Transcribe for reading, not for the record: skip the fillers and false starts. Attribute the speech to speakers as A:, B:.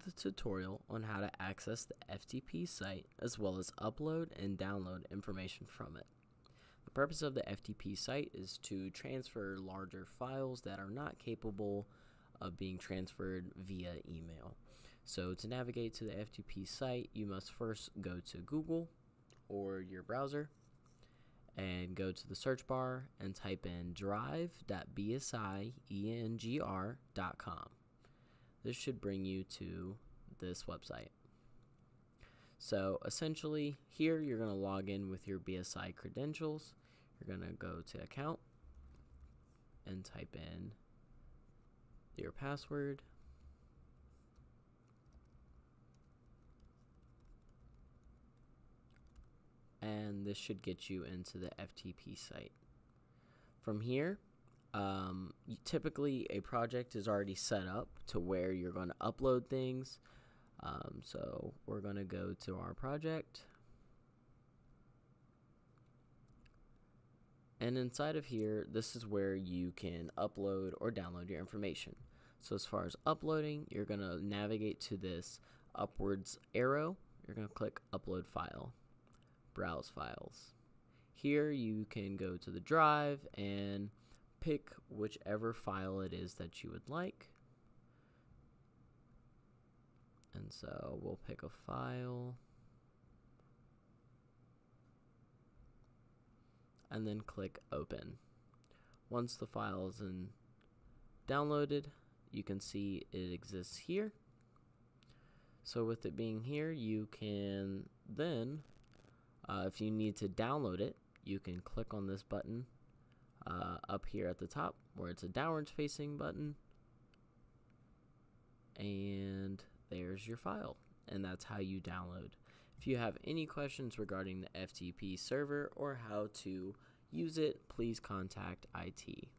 A: a tutorial on how to access the FTP site as well as upload and download information from it. The purpose of the FTP site is to transfer larger files that are not capable of being transferred via email. So to navigate to the FTP site, you must first go to Google or your browser and go to the search bar and type in drive.bsiengr.com. This should bring you to this website. So essentially here you're going to log in with your BSI credentials. You're going to go to account and type in your password. And this should get you into the FTP site. From here, typically a project is already set up to where you're going to upload things. So we're going to go to our project. And inside of here, this is where you can upload or download your information. So as far as uploading, you're going to navigate to this upwards arrow. You're going to click Upload File. Browse files. Here you can go to the drive and pick whichever file it is that you would like. And so we'll pick a file and then click open. Once the file is downloaded, you can see it exists here. So with it being here, you can then if you need to download it, you can click on this button up here at the top where it's a downwards facing button, and there's your file, and that's how you download. If you have any questions regarding the FTP server or how to use it, please contact IT.